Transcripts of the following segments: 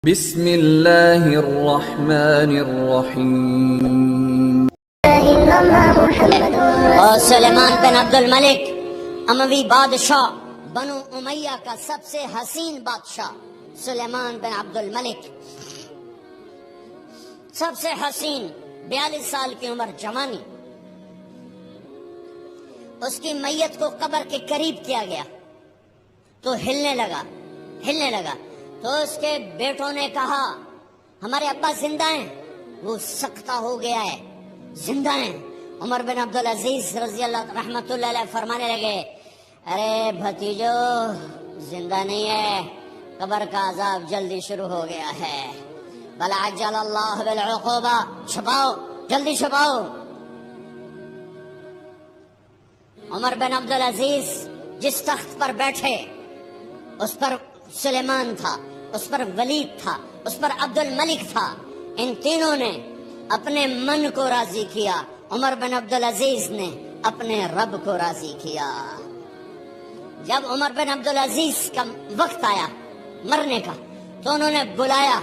بسم اللہ الرحمن الرحیم۔ اور سلیمان بن عبد الملک اموی بادشاہ بنو امیہ کا سب سے حسین بادشاہ سلیمان بن عبد الملک، سب سے حسین، 42 سال کی عمر، جوانی۔ اس کی میت کو قبر کے قریب کیا گیا تو ہلنے لگا تو اس کے بیٹوں نے کہا ہمارے ابا زندہ ہیں، وہ سکتہ ہو گیا ہے، زندہ ہیں۔ عمر بن عبدالعزیز رضی اللہ رحمۃ اللہ علیہ فرمانے لگے ارے بھتیجو زندہ نہیں ہے، قبر کا عذاب جلدی شروع ہو گیا ہے، بل عجل اللہ بالعقوبہ، چھپاؤ، جلدی چھپاؤ۔ عمر بن عبدالعزیز جس تخت پر بیٹھے اس پر سلیمان تھا، اس پر ولید تھا، اس پر عبد الملک تھا۔ ان تینوں نے اپنے من کو راضی کیا، عمر بن عبدالعزیز نے اپنے رب کو راضی کیا۔ جب عمر بن عبدالعزیز کا وقت آیا مرنے کا تو انہوں نے بلایا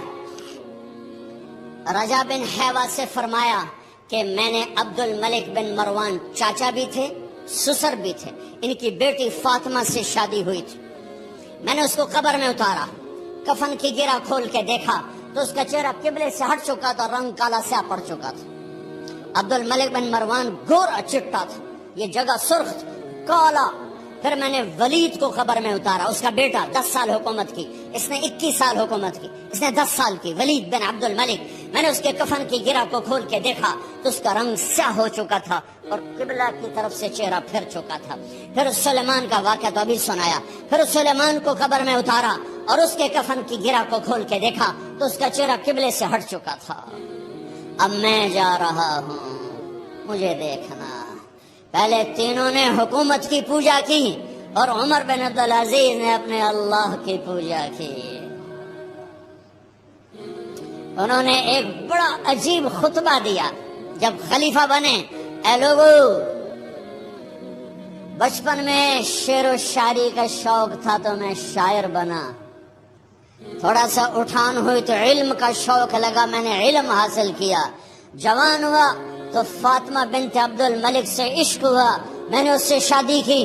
رجا بن حیوہ سے، فرمایا کہ میں نے عبد الملک بن مروان، چاچا بھی تھے سسر بھی تھے، ان کی بیٹی فاطمہ سے شادی ہوئی تھی، میں نے اس کو قبر میں اتارا، کفن کی گرہ کھول کے دیکھا تو اس کا چہرہ قبلے سے ہٹ چکا تھا، رنگ کالا سیاہ پڑ چکا تھا۔ عبد الملک بن مروان گورا چٹا تھا، یہ جگہ سرخ تھی، کالا۔ پھر میں نے ولید کو قبر میں اتارا، اس کا بیٹا 10 سال حکومت کی، اس نے 21 سال حکومت کی، اس نے 10 سال کی، ولید بن عبد الملک۔ میں نے اس کے کفن کی گرہ کو کھول کے دیکھا تو اس کا رنگ سیاہ ہو چکا تھا اور قبلہ کی طرف سے چہرہ پھر چکا تھا۔ پھر سلیمان کا واقعہ تو ابھی سنایا۔ پھر سلیمان کو قبر میں اتارا اور اس کے کفن کی گرہ کو کھول کے دیکھا تو اس کا چہرہ قبلے سے ہٹ چکا تھا۔ اب میں جا رہا ہوں، مجھے دیکھنا۔ پہلے تینوں نے حکومت کی پوجا کی اور عمر بن عبدالعزیز نے اپنے اللہ کی پوجا کی۔ انہوں نے ایک بڑا عجیب خطبہ دیا جب خلیفہ بنے، اے لوگو، بچپن میں شعر و شاعری کا شوق تھا تو میں شاعر بنا، تھوڑا سا اٹھان ہوئی تو علم کا شوق لگا، میں نے علم حاصل کیا، جوان ہوا تو فاطمہ بنت عبد الملک سے عشق ہوا، میں نے اس سے شادی کی،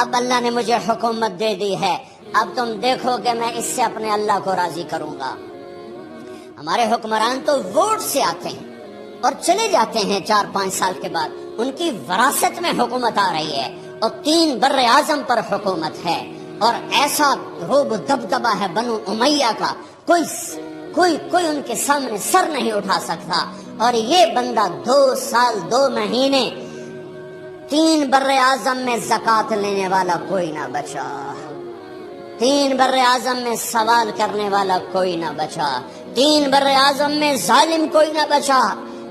اب اللہ نے مجھے حکومت دے دی ہے، اب تم دیکھو کہ میں اس سے اپنے اللہ کو راضی کروں گا۔ ہمارے حکمران تو ووٹ سے آتے ہیں اور چلے جاتے ہیں 4-5 سال کے بعد، ان کی وراثت میں حکومت آ رہی ہے اور 3 بر اعظم پر حکومت ہے اور ایسا روب دبدبا ہے بنو امیہ کا، کوئی ان کے سامنے سر نہیں اٹھا سکتا۔ اور یہ بندہ 2 سال 2 مہینے 3 بر اعظم میں زکوٰۃ لینے والا کوئی نہ بچا، 3 بر اعظم میں سوال کرنے والا کوئی نہ بچا، 3 بر اعظم میں ظالم کوئی نہ بچا،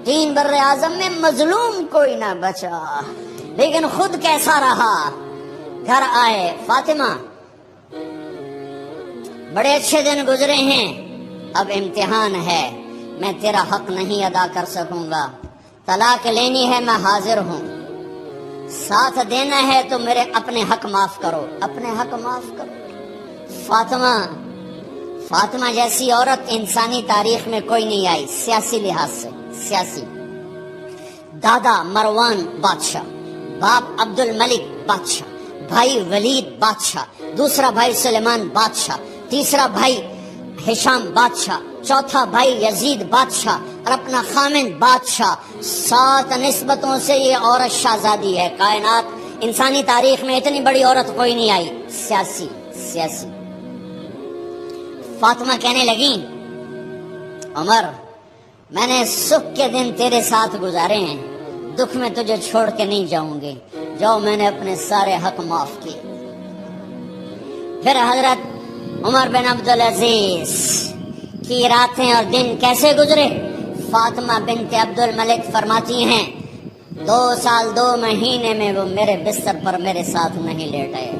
3 بر اعظم میں مظلوم کوئی نہ بچا۔ لیکن خود کیسا رہا؟ گھر آئے، فاطمہ بڑے اچھے دن گزرے ہیں، اب امتحان ہے، میں تیرا حق نہیں ادا کر سکوں گا، طلاق لینی ہے میں حاضر ہوں، ساتھ دینا ہے تو میرے اپنے حق معاف کرو، اپنے حق معاف کرو۔ فاطمہ جیسی عورت انسانی تاریخ میں کوئی نہیں آئی، سیاسی لحاظ سے، سیاسی۔ دادا مروان بادشاہ، باپ عبد الملک بادشاہ، بھائی ولید بادشاہ، دوسرا بھائی سلیمان بادشاہ، تیسرا بھائی ہشام بادشاہ، چوتھا بھائی یزید بادشاہ اور اپنا خامند بادشاہ۔ 7 نسبتوں سے یہ عورت شہزادی ہے۔ کائنات انسانی تاریخ میں اتنی بڑی عورت کوئی نہیں آئی، سیاسی۔ فاطمہ کہنے لگیں عمر، میں نے سکھ کے دن تیرے ساتھ گزارے ہیں، دکھ میں تجھے چھوڑ کے نہیں جاؤں گی، جاؤ، میں نے اپنے سارے حق معاف کیے۔ پھر حضرت عمر بن عبدالعزیز کی راتیں اور دن کیسے گزرے؟ فاطمہ بنت عبد الملک فرماتی ہیں 2 سال 2 مہینے میں وہ میرے بستر پر میرے ساتھ نہیں لیٹے،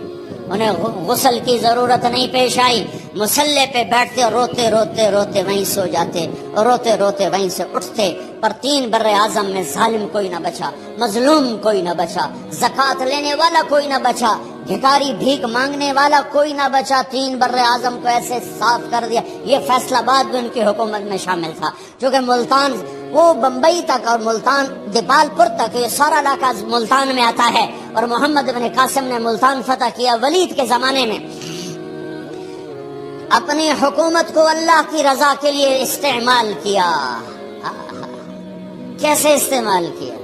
انہیں غسل کی ضرورت نہیں پیش آئی، مصلے پہ بیٹھتے اور روتے وہیں سو جاتے اور روتے وہیں سے اٹھتے۔ پر 3 بر اعظم میں ظالم کوئی نہ بچا، مظلوم کوئی نہ بچا، زکوٰۃ لینے والا کوئی نہ بچا، بھکاری بھیک مانگنے والا کوئی نہ بچا، 3 بر اعظم کو ایسے صاف کر دیا۔ یہ فیصلہ آباد بھی ان کی حکومت میں شامل تھا، چونکہ ملتان وہ بمبئی تک اور ملتان دیپال پور تک یہ سارا علاقہ ملتان میں آتا ہے، اور محمد بن قاسم نے ملتان فتح کیا ولید کے زمانے میں۔ اپنی حکومت کو اللہ کی رضا کے لیے استعمال کیا۔ کیسے استعمال کیا؟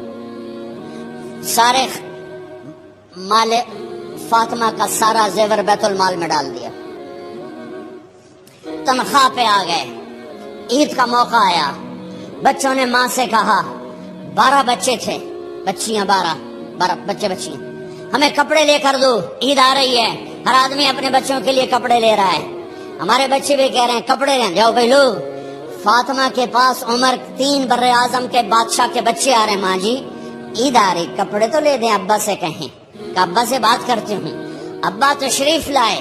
سارے مال فاطمہ کا سارا زیور بیت المال میں ڈال دیا، تنخواہ پہ آ گئے، عید کا موقع آیا، بچوں نے ماں سے کہا، 12 بچے تھے، بچیاں 12 بچے بچیاں، ہمیں کپڑے لے کر دو، عید آ رہی ہے، ہر آدمی اپنے بچوں کے لیے کپڑے لے رہا ہے، ہمارے بچے بھی کہہ رہے ہیں کپڑے لیں، جاؤ بھائی لو۔ فاطمہ کے پاس عمر 3 بر اعظم کے بادشاہ کے بچے آ رہے ہیں، ماں جی عید آ رہی، کپڑے تو لے دیں، ابا سے کہیں کہ ابا سے بات کرتی ہوں۔ ابا تشریف لائے،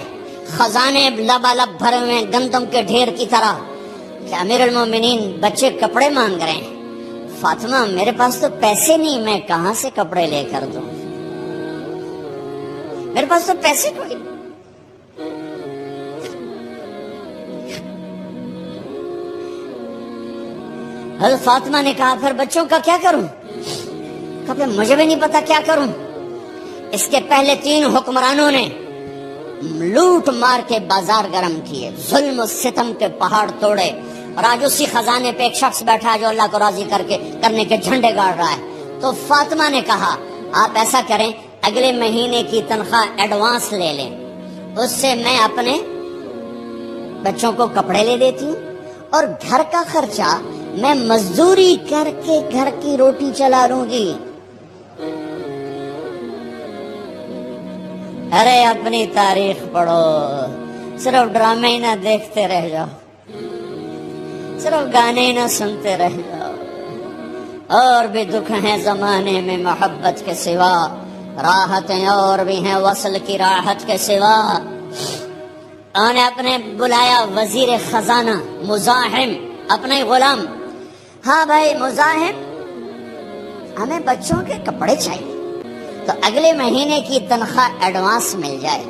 خزانے لبالب بھرے ہوئے گندم کے ڈھیر کی طرح، کہ امیر المومنین بچے کپڑے مانگ رہے ہیں۔ فاطمہ میرے پاس تو پیسے نہیں، میں کہاں سے کپڑے لے کر دوں، میرے پاس تو پیسے کوئی نہیں۔ حضرت فاطمہ نے کہا پھر بچوں کا کیا کروں؟ کہا پھر مجھے بھی نہیں پتا کیا کروں۔ اس کے پہلے 3 حکمرانوں نے لوٹ مار کے بازار گرم کیے، ظلم و ستم کے پہاڑ توڑے، اور آج اسی خزانے پہ ایک شخص بیٹھا ہے جو اللہ کو راضی کرنے کے جھنڈے گاڑ رہا ہے۔ تو فاطمہ نے کہا آپ ایسا کریں، اگلے مہینے کی تنخواہ ایڈوانس لے لیں، اس سے میں اپنے بچوں کو کپڑے لے دیتی ہوں، اور گھر کا خرچہ میں مزدوری کر کے گھر کی روٹی چلا لوں گی۔ ارے اپنی تاریخ پڑھو، صرف ڈرامے ہی نہ دیکھتے رہ جاؤ، صرف گانے ہی نہ سنتے رہ جاؤ۔ اور بھی دکھ ہیں زمانے میں محبت کے سوا، راحتیں اور بھی ہیں وصل کی راحت کے سوا۔ انہوں نے اپنے بلایا وزیر خزانہ مزاحم، اپنا ہی غلام، ہاں بھائی مزاحم ہمیں بچوں کے کپڑے چاہیے، تو اگلے مہینے کی تنخواہ ایڈوانس مل جائے۔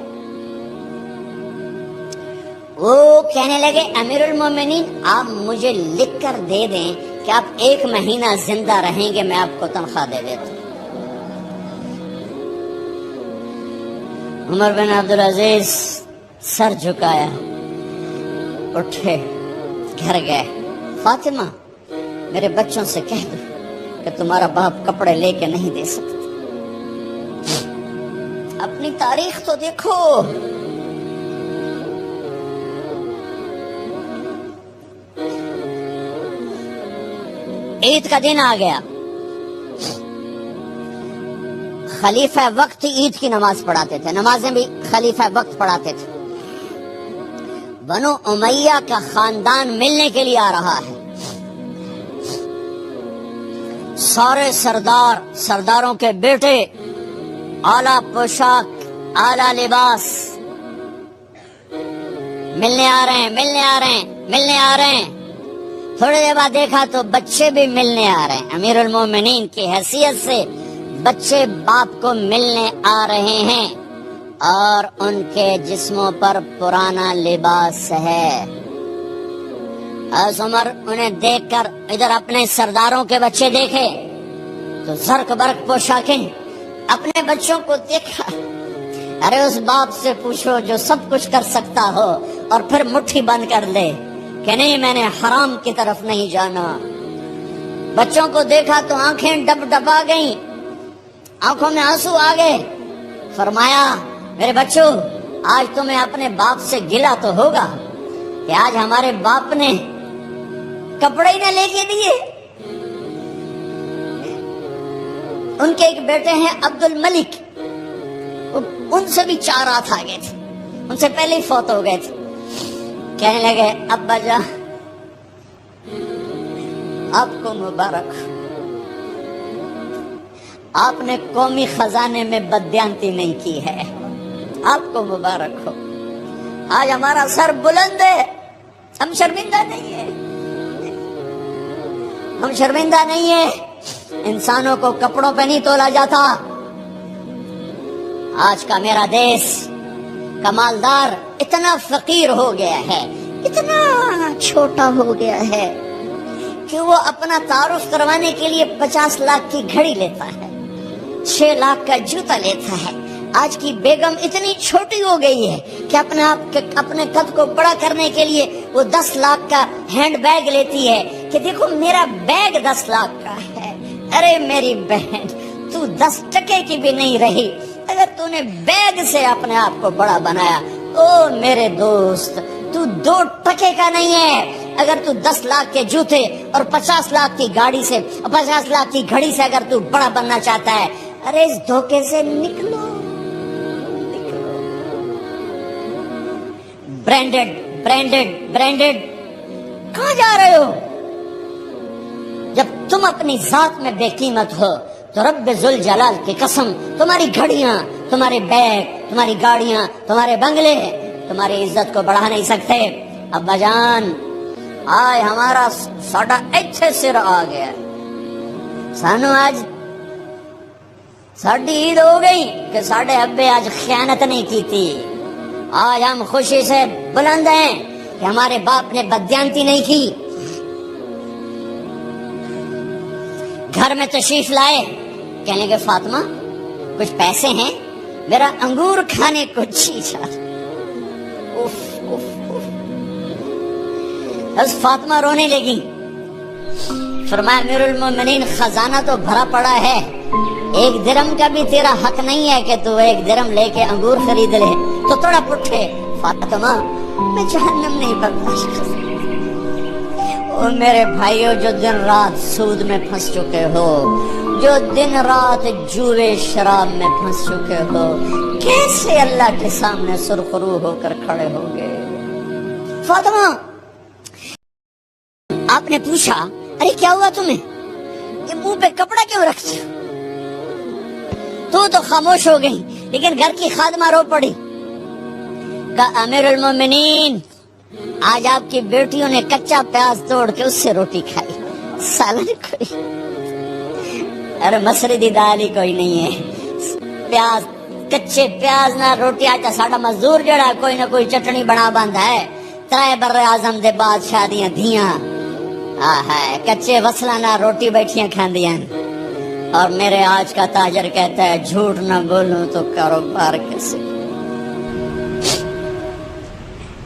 وہ کہنے لگے امیر المومنین آپ مجھے لکھ کر دے دیں کہ آپ 1 مہینہ زندہ رہیں گے، میں آپ کو تنخواہ دے دیتا ہوں۔ عمر بن عبدالعزیز سر جھکایا، اٹھے، گھر گئے، فاطمہ میرے بچوں سے کہہ دو کہ تمہارا باپ کپڑے لے کے نہیں دے سکتا۔ اپنی تاریخ تو دیکھو، عید کا دن آ گیا، خلیفہ وقت عید کی نماز پڑھاتے تھے، نمازیں بھی خلیفہ وقت پڑھاتے تھے۔ بنو امیہ کا خاندان ملنے کے لیے آ رہا ہے، سارے سرداروں کے بیٹے اعلیٰ پوشاک، اعلیٰ لباس، ملنے آ رہے ہیں۔ تھوڑی دیر بعد دیکھا تو بچے بھی ملنے آ رہے ہیں، امیر المومنین کی حیثیت سے بچے باپ کو ملنے آ رہے ہیں، اور ان کے جسموں پر پرانا لباس ہے۔ عمر انہیں دیکھ کر ادھر اپنے سرداروں کے بچے دیکھے تو زرق برق پوشاکیں، اپنے بچوں کو دیکھا، ارے اس باپ سے پوچھو جو سب کچھ کر سکتا ہو اور پھر مٹھی بند کر دے کہ نہیں میں نے حرام کی طرف نہیں جانا۔ بچوں کو دیکھا تو آنکھیں ڈبا گئیں، آنکھوں میں آنسو آ گئے۔ فرمایا میرے بچوں آج تمہیں اپنے باپ سے گلہ تو ہوگا کہ آج ہمارے باپ نے کپڑے ہی نہ لے کے دیے۔ ان کے ایک بیٹے ہیں عبد الملک، ان سے بھی 4 ہاتھ آگے تھے، ان سے پہلے ہی فوت ہو گئے تھے۔ کہنے لگے ابا جان آپ کو مبارک، آپ نے قومی خزانے میں بددیانتی نہیں کی ہے، آپ کو مبارک ہو۔ آج ہمارا سر بلند ہے، ہم شرمندہ نہیں ہیں، ہم شرمندہ نہیں ہیں۔ انسانوں کو کپڑوں پہ نہیں تولا جاتا، آج کا میرا دیس کا مالدار اتنا فقیر ہو گیا ہے، اتنا چھوٹا ہو گیا ہے کہ وہ اپنا تعارف کروانے کے لیے 50 لاکھ کی گھڑی لیتا ہے، 6 لاکھ کا جوتا لیتا ہے۔ آج کی بیگم اتنی چھوٹی ہو گئی ہے کہ اپنے قد کو بڑا کرنے کے لیے وہ 10 لاکھ کا ہینڈ بیگ لیتی ہے کہ دیکھو میرا بیگ 10 لاکھ کا ہے۔ ارے میری بہن، تو 10 ٹکے کی بھی نہیں رہی اگر تو نے بیگ سے اپنے آپ کو بڑا بنایا۔ او میرے دوست، تو 2 ٹکے کا نہیں ہے اگر تو 10 لاکھ کے جوتے اور 50 لاکھ کی گاڑی سے، 50 لاکھ کی گھڑی سے اگر تو بڑا بننا چاہتا ہے۔ ارے اس دھوکے سے نکلو۔ برانڈڈ برانڈڈ برانڈڈ کہاں جا رہے ہو؟ جب تم اپنی ذات میں بے قیمت ہو تو رب ذوالجلال کی قسم، تمہاری گھڑیاں، تمہارے بیگ، تمہاری گاڑیاں، تمہارے بنگلے تمہاری عزت کو بڑھا نہیں سکتے۔ ابا جان، آج ہمارا ساڈا ایتھے سر آ گیا، سانو آج ساڈی عید ہو گئی کہ ساڈے ابے آج خیانت نہیں کی تھی۔ آج ہم خوشی سے بلند ہیں کہ ہمارے باپ نے بددیانتی نہیں کی۔ گھر میں تشریف لائے، کہنے کہ فاطمہ کچھ پیسے ہیں، میرا انگور کھانے کو جی چاہتا۔ بس فاطمہ رونے لگی۔ فرمایا امیر المومنین، خزانہ تو بھرا پڑا ہے، 1 درم کا بھی تیرا حق نہیں ہے کہ تو 1 درم لے کے انگور خرید لے۔ تو تھوڑا پٹھے، فاطمہ میں جہنم نہیں برداشت کر سکتی۔ اور میرے بھائیوں، جو دن رات سود میں پھنس چکے ہو، جو دن رات جوئے شراب میں پھنس چکے ہو، کیسے اللہ کے سامنے سرخرو ہو کر کھڑے ہو گئے؟ فاطمہ، آپ نے پوچھا ارے کیا ہوا تمہیں، یہ منہ پہ کپڑا کیوں رکھتے ہو؟ تو خاموش ہو گئی، لیکن گھر کی خادمہ رو پڑی۔ کہا امیر المومنین، آج آپ کی بیٹیوں نے کچا پیاز توڑ کے اس سے روٹی کھائی، سالن کوئی، ارے مسری دی دال ہی کوئی نہیں ہے، پیاز، کچے پیاز نہ روٹی۔ آجا ساڑا مزدور جڑا کوئی نہ کوئی چٹنی بنا باندا ہے، 3 بر اعظم دے بادشاہ دیاں دھیاں کچے وصلہ نہ روٹی بیٹھیاں کھاندیاں۔ اور میرے آج کا تاجر کہتا ہے جھوٹ نہ بولوں تو کاروبار کیسے،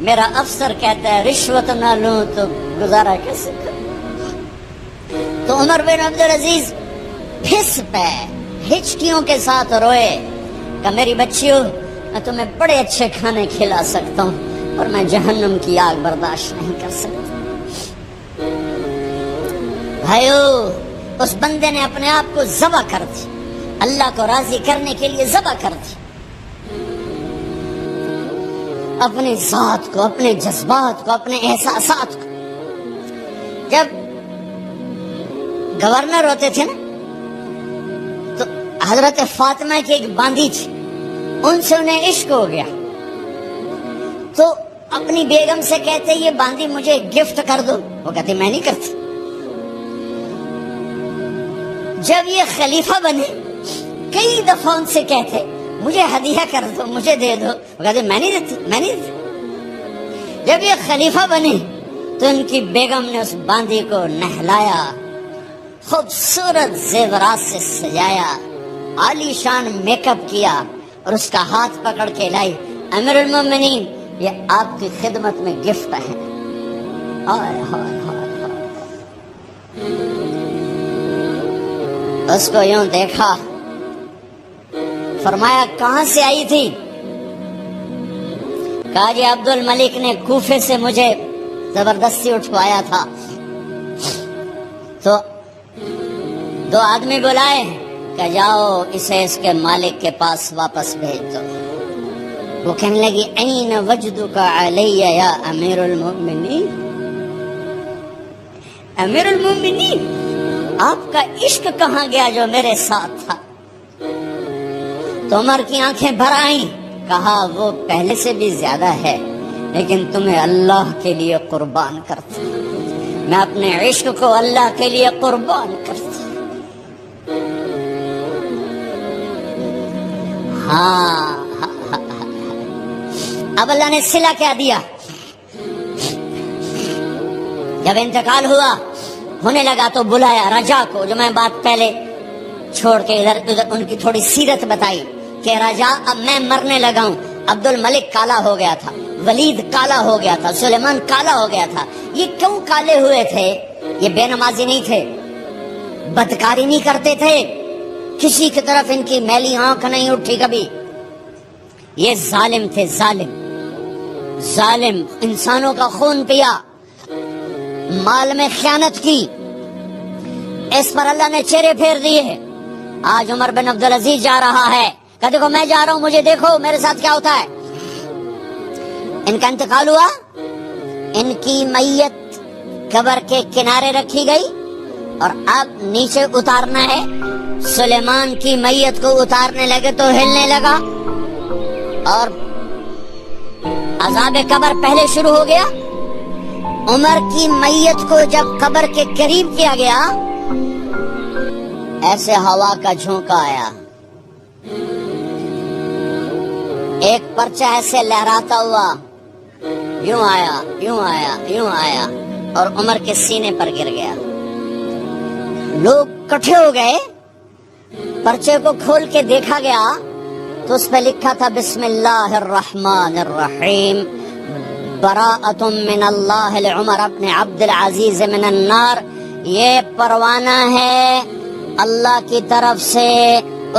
میرا افسر کہتا ہے رشوت نہ لوں تو گزارا کیسے کروں۔ تو عمر بن عبدالعزیز پھس پہ ہچکیوں کے ساتھ روئے کہ میری بچیوں، میں تمہیں بڑے اچھے کھانے کھلا سکتا ہوں اور میں جہنم کی آگ برداشت نہیں کر سکتا۔ بھائیو، اس بندے نے اپنے آپ کو ذبح کر دی، اللہ کو راضی کرنے کے لیے ذبح کر دی، اپنے ذات کو، اپنے جذبات کو، اپنے احساسات کو۔ جب گورنر ہوتے تھے نا تو حضرت فاطمہ کی ایک باندی تھی، ان سے انہیں عشق ہو گیا تو اپنی بیگم سے کہتے یہ باندی مجھے گفٹ کر دو، وہ کہتے میں نہیں کرتی۔ جب یہ خلیفہ بنے کئی دفعہ ان سے کہتے مجھے ہدیہ کر دو، مجھے دے دو، وہ کہتے میں نہیں دیتی، میں نہیں دیتی۔ جب یہ خلیفہ بنے تو ان کی بیگم نے اس باندی کو نہلایا، خوبصورت زیورات سے سجایا، عالی شان میک اپ کیا اور اس کا ہاتھ پکڑ کے لائی، امیر المومنین یہ آپ کی خدمت میں گفٹ ہے۔ ہائے ہائے ہائے، اس کو یوں دیکھا، فرمایا کہاں سے آئی تھی؟ کہا جی عبد الملک نے کوفے سے مجھے زبردستی اٹھوایا تھا۔ تو 2 آدمی بلائے کہ جاؤ اسے اس کے مالک کے پاس واپس بھیج دو۔ وہ کہنے لگی این وجدک علی یا امیر المومنین، امیر المومنین آپ کا عشق کہاں گیا جو میرے ساتھ تھا؟ تو عمر کی آنکھیں بھر آئیں، کہا وہ پہلے سے بھی زیادہ ہے، لیکن تمہیں اللہ کے لیے قربان کرتا، میں اپنے عشق کو اللہ کے لیے قربان کرتا۔ ہاں اب اللہ نے صلہ کیا دیا؟ جب انتقال ہوا ہونے لگا تو بلایا رجا کو، جو میں بات پہلے چھوڑ کے ادھر ادھر ان کی تھوڑی سیرت بتائی کہ رجا اب میں مرنے لگا ہوں۔ عبد الملک کالا ہو گیا تھا، ولید کالا ہو گیا تھا، سلیمان کالا ہو گیا تھا۔ یہ کیوں کالے ہوئے تھے؟ یہ بے نمازی نہیں تھے، بدکاری نہیں کرتے تھے، کسی کی طرف ان کی میلی آنکھ نہیں اٹھی کبھی۔ یہ ظالم تھے، ظالم انسانوں کا خون پیا، مال میں خیانت کی، اس پر اللہ نے چہرے پھیر دیے۔ آج عمر بن عبدالعزیز جا رہا ہے کہ دیکھو میں جا رہا ہوں، مجھے دیکھو میرے ساتھ کیا ہوتا ہے۔ ان کا انتقال ہوا، ان کی میت قبر کے کنارے رکھی گئی اور اب نیچے اتارنا ہے۔ سلیمان کی میت کو اتارنے لگے تو ہلنے لگا اور عذاب قبر پہلے شروع ہو گیا۔ عمر کی میت کو جب قبر کے قریب کیا گیا، ایسے ہوا کا جھونکا آیا، ایک پرچہ ایسے لہراتا ہوا یوں آیا، یوں آیا، یوں آیا اور عمر کے سینے پر گر گیا۔ لوگ اکٹھے ہو گئے، پرچے کو کھول کے دیکھا گیا تو اس پہ لکھا تھا بسم اللہ الرحمن الرحیم، براءۃ من اللہ لعمر بن عبد العزیز من النار۔ یہ پروانہ ہے اللہ کی طرف سے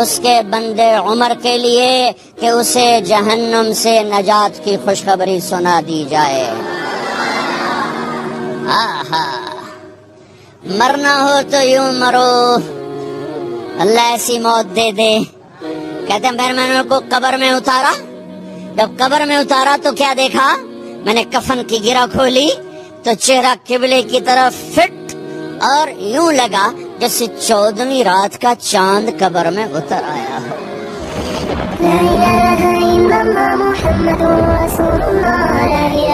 اس کے بندے عمر کے لیے کہ اسے جہنم سے نجات کی خوشخبری سنا دی جائے۔ آہا، مرنا ہو تو یوں مرو، اللہ ایسی موت دے دے۔ کہتے ہیں میں نے ان کو قبر میں اتارا، جب قبر میں اتارا تو کیا دیکھا؟ میں نے کفن کی گرہ کھولی تو چہرہ قبلے کی طرف فٹ اور یوں لگا جیسے 14ویں رات کا چاند قبر میں اتر آیا ہو۔ لا الہ الا اللہ محمد رسول اللہ، لا الہ